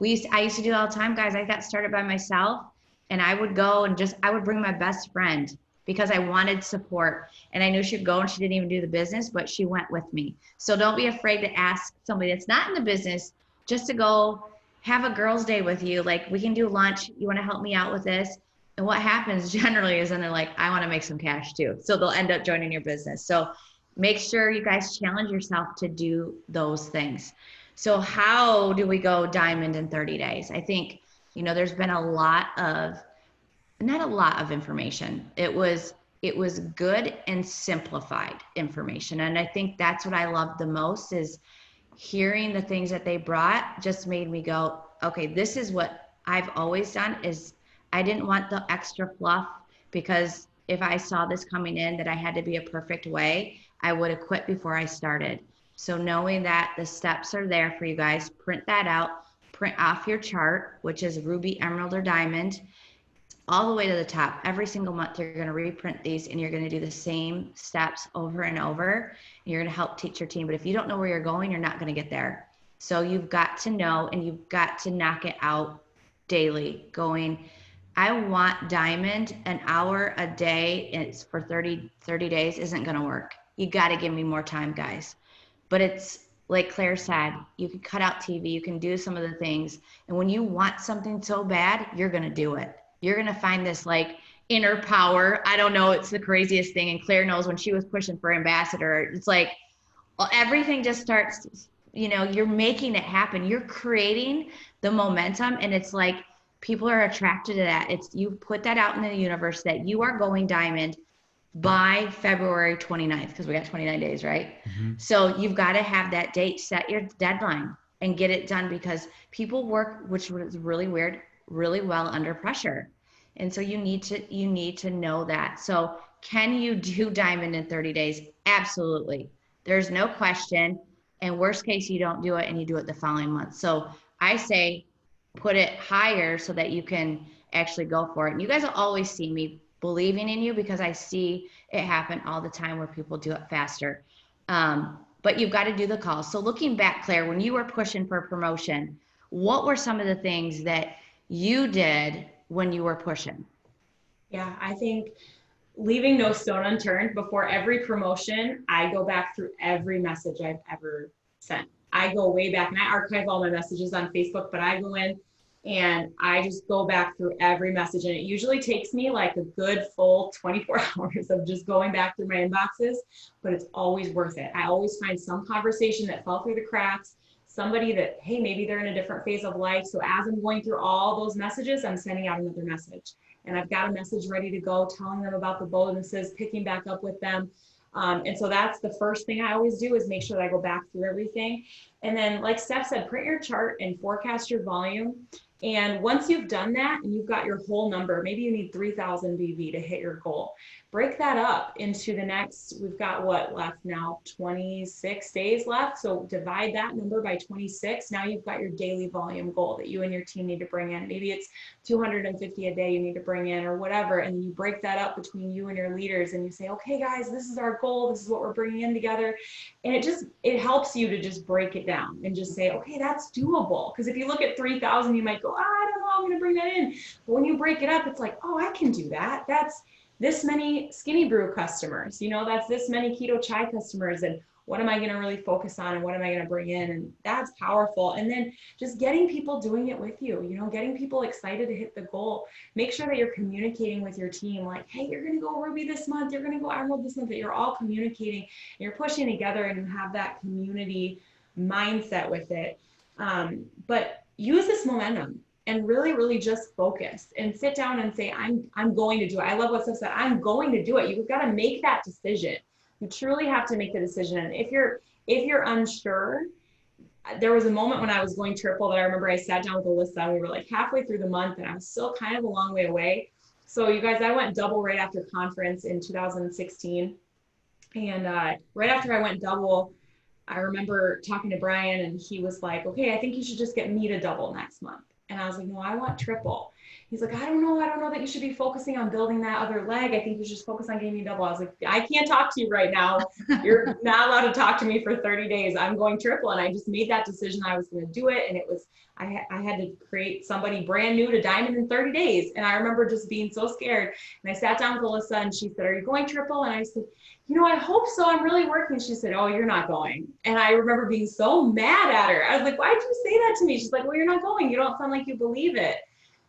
I used to do it all the time, guys. I got started by myself, and I would go and I would bring my best friend because I wanted support, and I knew she'd go and she didn't even do the business, but she went with me. So don't be afraid to ask somebody that's not in the business just to go have a girls' day with you. Like, we can do lunch. You want to help me out with this? And what happens generally is then they're like, I want to make some cash too. So they'll end up joining your business. So make sure you guys challenge yourself to do those things. So how do we go diamond in 30 days? I think, there's been a lot of not a lot of information. It was good and simplified information. And I think that's what I love the most is hearing the things that they brought just made me go, okay, this is what I've always done is I didn't want the extra fluff because if I saw this coming in that I had to be a perfect way, I would have quit before I started. So knowing that the steps are there for you guys, print that out, print off your chart, which is ruby, emerald, or diamond, all the way to the top. Every single month, you're going to reprint these and you're going to do the same steps over and over. And you're going to help teach your team. But if you don't know where you're going, you're not going to get there. So you've got to know and you've got to knock it out daily going, I want diamond an hour a day. It's for 30 days isn't going to work. You got to give me more time, guys. But it's like Claire said, you can cut out TV, you can do some of the things. And when you want something so bad, you're going to do it. You're going to find this like inner power. I don't know. It's the craziest thing. And Claire knows when she was pushing for ambassador, it's like everything just starts, you know, you're making it happen. You're creating the momentum. And it's like people are attracted to that. It's you put that out in the universe that you are going diamond by February 29th, because we got 29 days, right? Mm-hmm. So you've got to have that date, set your deadline and get it done because people work, which was really weird, really well under pressure. And so you need to know that. So can you do diamond in 30 days? Absolutely. There's no question. And worst case, you don't do it and you do it the following month. So I say, put it higher so that you can actually go for it. And you guys will always see me believing in you because I see it happen all the time where people do it faster. But you've got to do the calls. So looking back, Claire, when you were pushing for promotion, what were some of the things that you did when you were pushing? Yeah, I think leaving no stone unturned. Before every promotion, I go back through every message I've ever sent. I go way back and I archive all my messages on Facebook, but I go in and I just go back through every message. And it usually takes me like a good full 24 hours of just going back through my inboxes, but it's always worth it. I always find some conversation that fell through the cracks, somebody that, hey, maybe they're in a different phase of life. So as I'm going through all those messages, I'm sending out another message. And I've got a message ready to go, telling them about the bonuses, picking back up with them. And so that's the first thing I always do is make sure that I go back through everything. And then like Steph said, print your chart and forecast your volume. And once you've done that and you've got your whole number, maybe you need 3,000 BV to hit your goal, break that up into the next, we've got what left now, 26 days left. So divide that number by 26. Now you've got your daily volume goal that you and your team need to bring in. Maybe it's 250 a day you need to bring in or whatever. And then you break that up between you and your leaders and you say, okay, guys, this is our goal. This is what we're bringing in together. And it helps you to just break it down and just say, okay, that's doable. Because if you look at 3,000, you might go, I don't know, I'm going to bring that in. But when you break it up, it's like, oh, I can do that. That's this many Skinny Brew customers, you know, that's this many Keto Chai customers. And what am I going to really focus on and what am I going to bring in? And that's powerful. And then just getting people doing it with you, you know, getting people excited to hit the goal. Make sure that you're communicating with your team like, hey, you're going to go Ruby this month. You're going to go Emerald this month. That you're all communicating and you're pushing together and you have that community mindset with it. But use this momentum and really, really just focus and sit down and say, I'm going to do it. I love what Steph said. I'm going to do it. You've got to make that decision. You truly have to make the decision. And if you're unsure, there was a moment when I was going triple that I remember I sat down with Alyssa and we were like halfway through the month and I was still kind of a long way away. So you guys, I went double right after conference in 2016. And right after I went double, I remember talking to Brian and he was like, okay, I think you should just get me to double next month. And I was like, no, I want triple. He's like, I don't know that you should be focusing on building that other leg. I think you should just focus on getting me double. I was like, I can't talk to you right now. You're not allowed to talk to me for 30 days. I'm going triple. And I just made that decision. I was going to do it. And it was, I had to create somebody brand new to diamond in 30 days. And I remember just being so scared. And I sat down with Alyssa and she said, are you going triple? And I said, you know, I hope so. I'm really working. She said, oh, you're not going. And I remember being so mad at her. I was like, why'd you say that to me? She's like, well, you're not going. You don't sound like you believe it.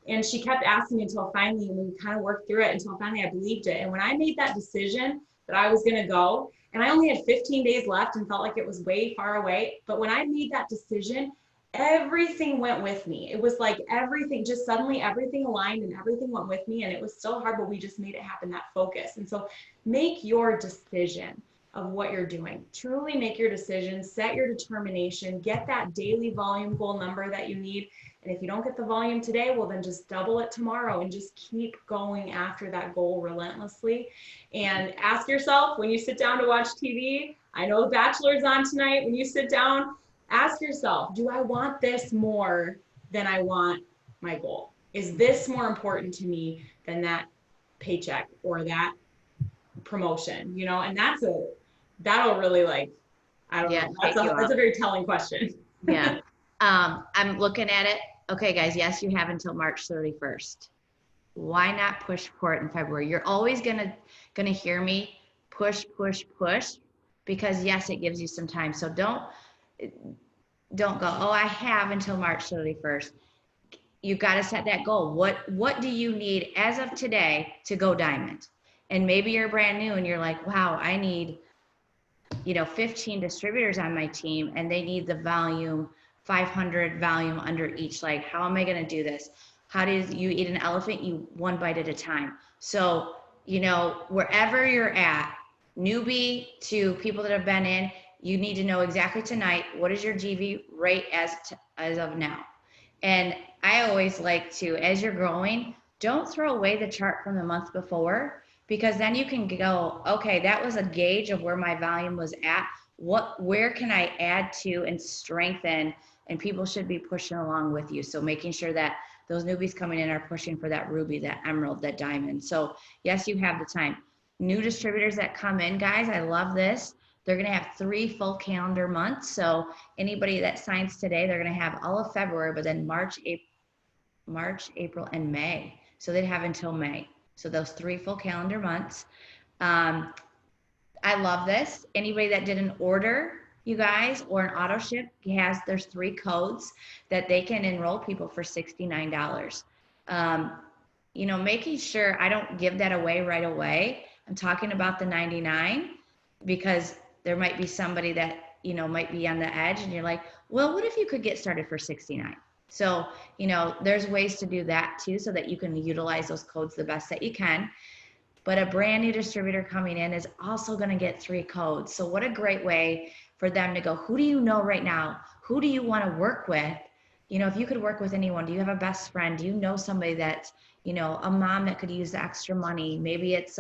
And she kept asking me until finally, and we kind of worked through it until finally I believed it. And when I made that decision that I was going to go, and I only had 15 days left and felt like it was way far away. But when I made that decision, everything went with me. It was like everything, just suddenly everything aligned and everything went with me. And it was still hard, but we just made it happen, that focus. And so make your decision of what you're doing. Truly make your decision, set your determination, get that daily volume goal number that you need. And if you don't get the volume today, well, then just double it tomorrow and just keep going after that goal relentlessly. And ask yourself when you sit down to watch TV, I know Bachelor's on tonight, when you sit down, ask yourself, do I want this more than I want my goal? Is this more important to me than that paycheck or that promotion? You know, and that'll really, like, I don't know. That's a very telling question. Yeah. I'm looking at it. Okay, guys, yes, you have until March 31st. Why not push for it in February? You're always gonna hear me push, because yes, it gives you some time. So don't go, oh, I have until March 31st. You got to set that goal. What do you need as of today to go diamond? And maybe you're brand new and you're like, wow, I need 15 distributors on my team and they need the volume, 500 volume under each leg. How am I going to do this? How do you eat an elephant? You one bite at a time. So, wherever you're at, newbie to people that have been in, you need to know exactly tonight, what is your GV rate as of now? And I always like to, as you're growing, don't throw away the chart from the month before, because then you can go, okay, that was a gauge of where my volume was at. Where can I add to and strengthen? And people should be pushing along with you. So making sure that those newbies coming in are pushing for that ruby, that emerald, that diamond. So yes, you have the time. New distributors that come in, guys, I love this. They're going to have 3 full calendar months. So anybody that signs today, they're going to have all of February, but then March, April, and May. So they'd have until May. So those 3 full calendar months. I love this. Anybody that did an order, you guys, or an auto ship, there's 3 codes that they can enroll people for $69. Making sure I don't give that away right away. I'm talking about the 99, because there might be somebody that, might be on the edge and you're like, well, what if you could get started for 69? So, there's ways to do that too, so that you can utilize those codes the best that you can. But a brand new distributor coming in is also going to get 3 codes. So what a great way for them to go, who do you know right now? Who do you want to work with? If you could work with anyone, do you have a best friend? Do you know somebody that's, a mom that could use the extra money? Maybe it's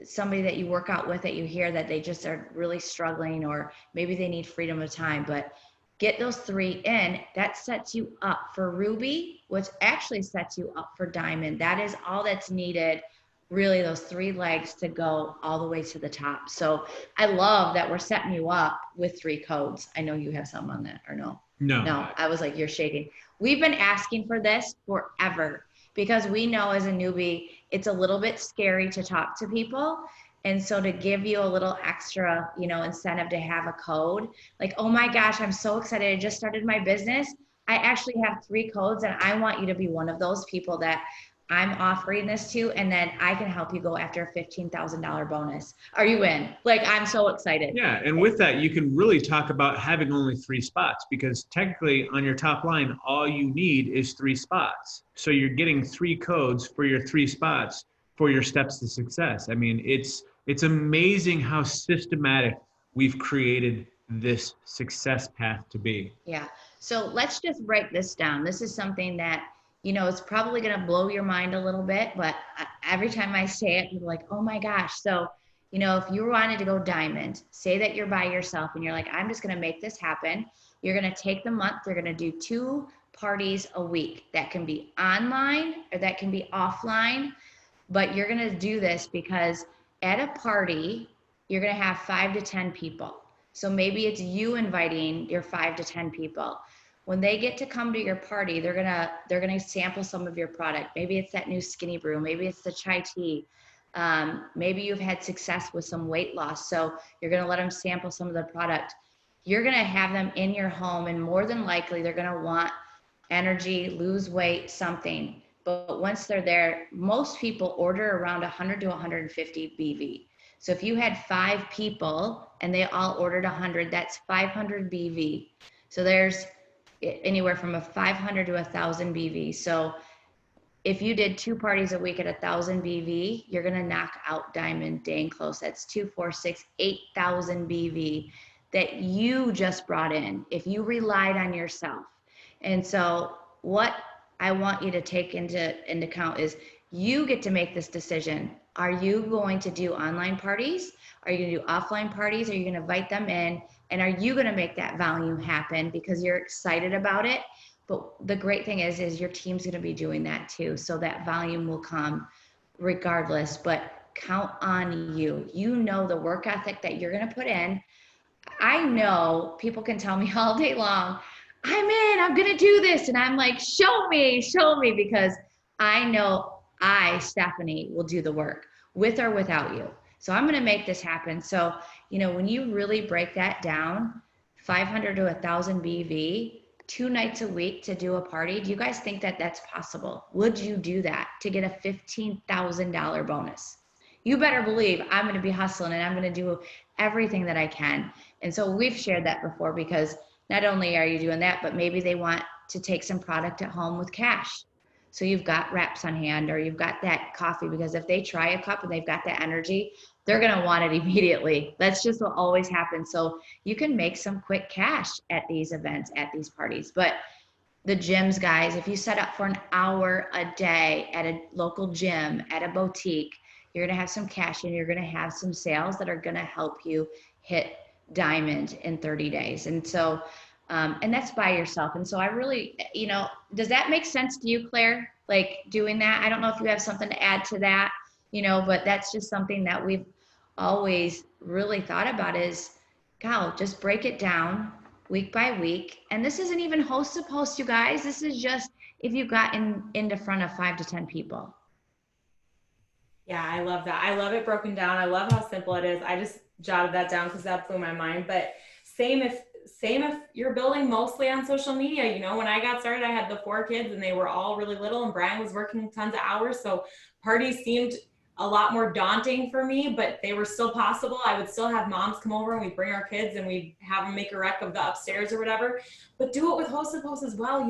somebody that you work out with that you hear that they just are really struggling, or maybe they need freedom of time. But get those 3 in. That sets you up for ruby, which actually sets you up for diamond. That is all that's needed, really, those 3 legs to go all the way to the top. So I love that we're setting you up with 3 codes. I know you have some on that, or no? No, I was like, you're shaking. We've been asking for this forever, because we know as a newbie, it's a little bit scary to talk to people. And so to give you a little extra, incentive to have a code, like, oh my gosh, I'm so excited. I just started my business. I actually have 3 codes, and I want you to be one of those people that I'm offering this to, and then I can help you go after a $15,000 bonus. Are you in? Like, I'm so excited. Yeah, and with that, you can really talk about having only 3 spots, because technically on your top line, all you need is 3 spots. So you're getting 3 codes for your 3 spots for your steps to success. I mean, it's amazing how systematic we've created this success path to be. Yeah. So let's just break this down. This is something that, it's probably going to blow your mind a little bit, but every time I say it, people are like, oh my gosh. So, if you wanted to go diamond, say that you're by yourself and you're like, I'm just going to make this happen. You're going to take the month. You're going to do 2 parties a week. That can be online or that can be offline, but you're going to do this because at a party, you're going to have 5 to 10 people. So maybe it's you inviting your 5 to 10 people. When they get to come to your party, they're gonna sample some of your product. Maybe it's that new skinny brew. Maybe it's the chai tea. Maybe you've had success with some weight loss. So you're gonna let them sample some of the product. You're gonna have them in your home, and more than likely they're gonna want energy, lose weight, something. But once they're there, most people order around 100 to 150 BV. So if you had 5 people and they all ordered 100, that's 500 BV. So there's anywhere from a 500 to 1,000 BV. So if you did 2 parties a week at 1,000 BV, you're going to knock out Diamond dang close. That's 2, 4, 6, 8,000 BV that you just brought in if you relied on yourself. And so what I want you to take into account is you get to make this decision. Are you going to do online parties? Are you going to do offline parties? Are you going to invite them in? And are you going to make that volume happen because you're excited about it? But the great thing is your team's going to be doing that too. So that volume will come regardless, but count on you. You know the work ethic that you're going to put in. I know people can tell me all day long, I'm going to do this. And I'm like, show me, because I know Stephanie, will do the work with or without you. So I'm going to make this happen. So, when you really break that down, 500 to 1,000 BV, 2 nights a week to do a party. Do you guys think that that's possible? Would you do that to get a $15,000 bonus? You better believe I'm going to be hustling and I'm going to do everything that I can. And so we've shared that before, because not only are you doing that, but maybe they want to take some product at home with cash. So you've got wraps on hand, or you've got that coffee, because if they try a cup and they've got that energy, they're going to want it immediately. That's just what always happens. So you can make some quick cash at these events, at these parties. But the gyms, guys, if you set up for an hour a day at a local gym, at a boutique, you're going to have some cash and you're going to have some sales that are going to help you hit Diamond in 30 days. And so, and that's by yourself. And so I really, does that make sense to you, Claire? Like doing that? I don't know if you have something to add to that, but that's just something that we've always really thought about is, just break it down week by week. And this isn't even host to post, you guys. This is just if you got into front of 5 to 10 people. Yeah, I love that. I love it broken down. I love how simple it is. I just jotted that down because that blew my mind. But same if you're building mostly on social media. When I got started, I had the 4 kids and they were all really little, and Brian was working tons of hours. So parties seemed a lot more daunting for me, but they were still possible. I would still have moms come over and we'd bring our kids and we'd have them make a wreck of the upstairs or whatever. But do it with hosted posts as well.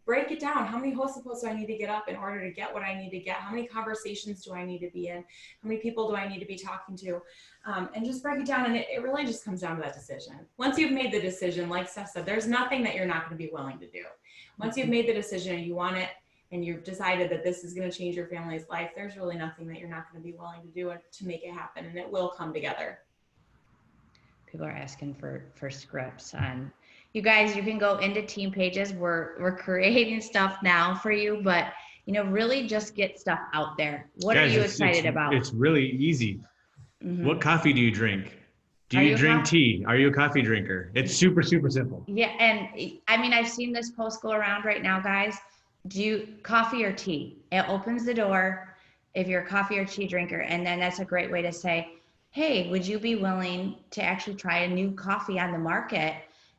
Break it down. How many hosted posts do I need to get up in order to get what I need to get? How many conversations do I need to be in? How many people do I need to be talking to? And just break it down. And it really just comes down to that decision. Once you've made the decision, like Steph said, there's nothing that you're not going to be willing to do. Once you've made the decision and you want it, and you've decided that this is going to change your family's life, there's really nothing that you're not going to be willing to do to make it happen, and it will come together. People are asking for scripts on. You guys, you can go into team pages. We're creating stuff now for you, but really just get stuff out there. What are you excited about? It's really easy. Mm-hmm. What coffee do you drink? Do you drink tea? Are you a coffee drinker? It's super, super simple. Yeah, and I've seen this post go around right now, guys. Do you coffee or tea? It opens the door if you're a coffee or tea drinker. And then that's a great way to say, hey, would you be willing to actually try a new coffee on the market?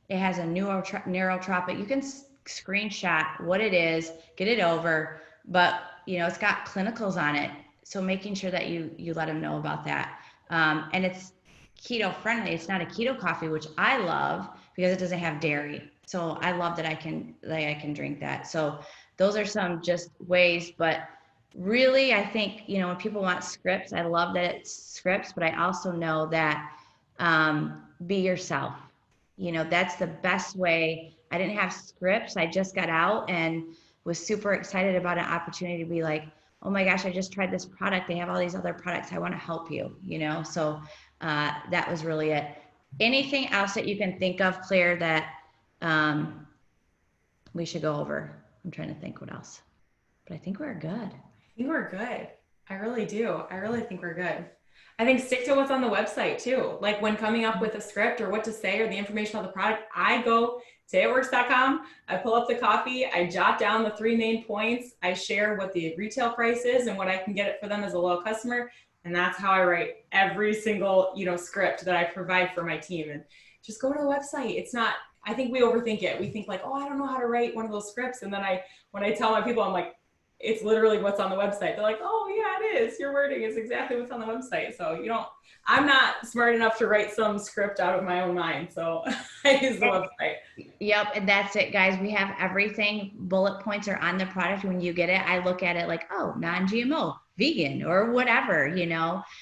It has a neurotropic. You can screenshot what it is, get it over, but it's got clinicals on it. So making sure that you let them know about that. And it's keto friendly. It's not a keto coffee, which I love because it doesn't have dairy. So I love that I can drink that. So those are some just ways, but really I think, when people want scripts, I love that it's scripts, but I also know that be yourself. That's the best way. I didn't have scripts. I just got out and was super excited about an opportunity to be like, oh my gosh, I just tried this product. They have all these other products. I want to help you, So that was really it. Anything else that you can think of, Claire, that we should go over? I'm trying to think what else, but I think we're good. I think we're good. I really do. I really think we're good. I think stick to what's on the website too. Like when coming up with a script or what to say or the information on the product, I go to itworks.com. I pull up the coffee. I jot down the 3 main points. I share what the retail price is and what I can get it for them as a loyal customer. And that's how I write every single, script that I provide for my team. And just go to the website. It's not, I think we overthink it. We think like, oh, I don't know how to write one of those scripts. And then when I tell my people, I'm like, it's literally what's on the website. They're like, oh yeah, it is. Your wording is exactly what's on the website. So I'm not smart enough to write some script out of my own mind. So I use the website. Yep, and that's it, guys. We have everything. Bullet points are on the product. When you get it, I look at it like, oh, non-GMO, vegan, or whatever,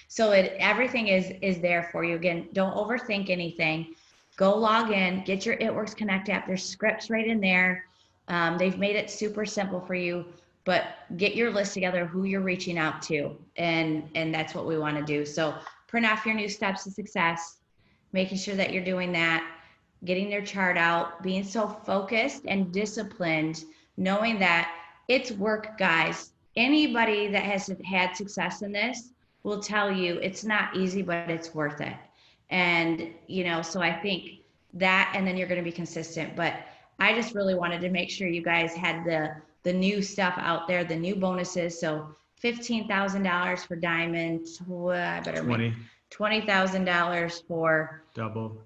So everything is there for you. Again, don't overthink anything. Go log in, get your It Works Connect app. There's scripts right in there. They've made it super simple for you, but get your list together, who you're reaching out to, and that's what we want to do. So print off your new steps to success, making sure that you're doing that, getting their chart out, being so focused and disciplined, knowing that it's work, guys. Anybody that has had success in this will tell you it's not easy, but it's worth it. And, so I think that, and then you're going to be consistent. But I just really wanted to make sure you guys had the new stuff out there, the new bonuses. So $15,000 for diamond. I better 20. $20,000 for double.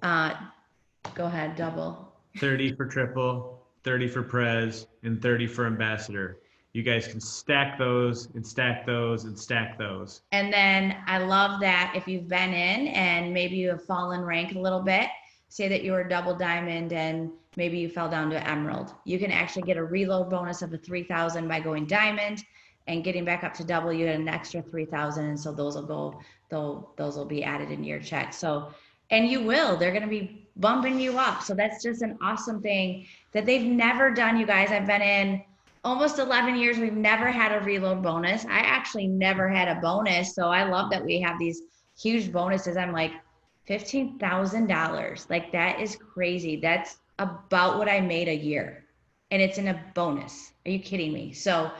Go ahead, double. 30 for triple, 30 for Prez, and 30 for ambassador. You guys can stack those and stack those and stack those. And then I love that if you've been in and maybe you have fallen rank a little bit, say that you were double diamond and maybe you fell down to emerald. You can actually get a reload bonus of a 3,000 by going diamond, and getting back up to double, you get an extra 3,000. And so those will be added into your check. So, and they're going to be bumping you up. So that's just an awesome thing that they've never done, you guys. I've been in almost 11 years. We've never had a reload bonus. I actually never had a bonus. So I love that we have these huge bonuses. I'm like, $15,000. Like, that is crazy. That's about what I made a year, and it's in a bonus. Are you kidding me? So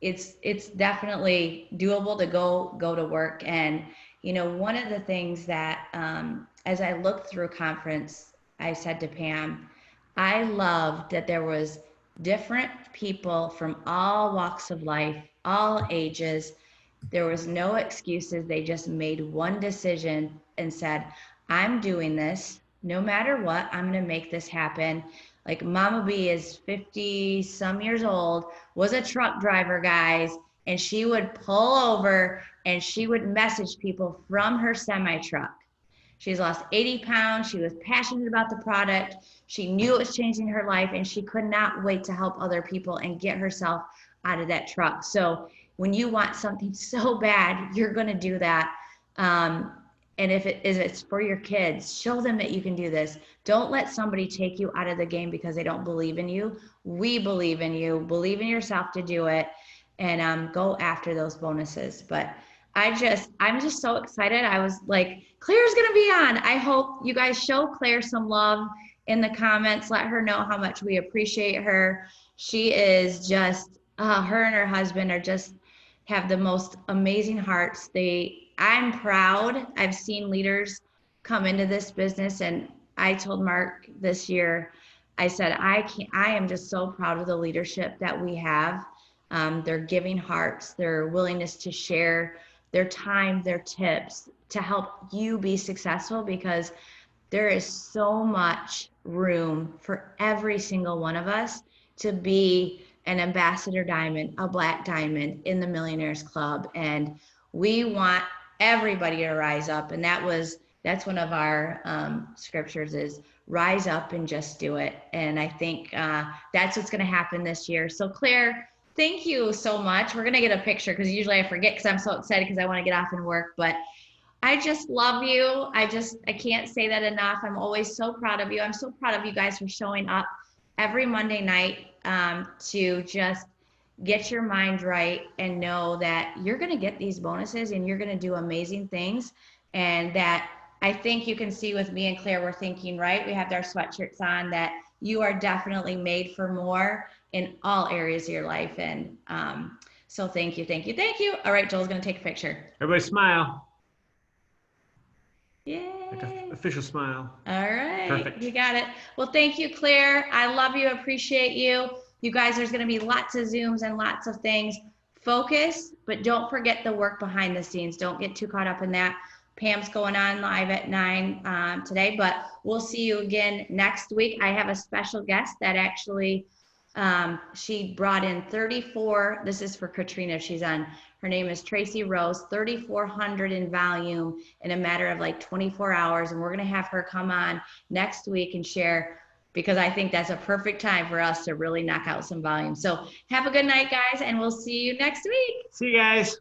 it's definitely doable to go to work. And one of the things that as I looked through conference, I said to Pam, I loved that there was different people from all walks of life, all ages. There was no excuses. They just made one decision and said, I'm doing this no matter what. I'm going to make this happen. Like, Mama B is 50 some years old, was a truck driver, guys, and she would pull over and she would message people from her semi truck. She's lost 80 pounds. She was passionate about the product. She knew it was changing her life, and she could not wait to help other people and get herself out of that truck. So when you want something so bad, you're going to do that. And if it's for your kids, show them that you can do this. Don't let somebody take you out of the game because they don't believe in you. We believe in you. Believe in yourself to do it, and go after those bonuses. But I'm just so excited. I was like, Claire's going to be on. I hope you guys show Claire some love in the comments. Let her know how much we appreciate her. She is just, her and her husband have the most amazing hearts. I'm proud. I've seen leaders come into this business, and I told Mark this year, I said, I am just so proud of the leadership that we have. Their giving hearts, their willingness to share their time, their tips to help you be successful, because there is so much room for every single one of us to be an ambassador diamond, a black diamond in the Millionaires Club. And we want everybody to rise up. And that's one of our scriptures is rise up and just do it. And I think that's what's going to happen this year. So Claire, thank you so much. We're going to get a picture because usually I forget because I'm so excited because I want to get off and work. But I just love you. I can't say that enough. I'm always so proud of you. I'm so proud of you guys for showing up every Monday night to just get your mind right and know that you're going to get these bonuses and you're going to do amazing things. And that I think you can see with me and Claire, we're thinking, right? We have our sweatshirts on that you are definitely made for more in all areas of your life. And so thank you, thank you, thank you. All right, Joel's going to take a picture. Everybody smile. Yay. Like an official smile. All right. Perfect. You got it. Well, thank you, Claire. I love you. Appreciate you. You guys, there's going to be lots of Zooms and lots of things. Focus, but don't forget the work behind the scenes. Don't get too caught up in that. Pam's going on live at 9 today, but we'll see you again next week. I have a special guest that actually She brought in 34. This is for Katrina. She's on. Her name is Tracy Rose. 3,400 in volume in a matter of like 24 hours, and we're gonna have her come on next week and share, because I think that's a perfect time for us to really knock out some volume. So have a good night, guys, and we'll see you next week. See you guys.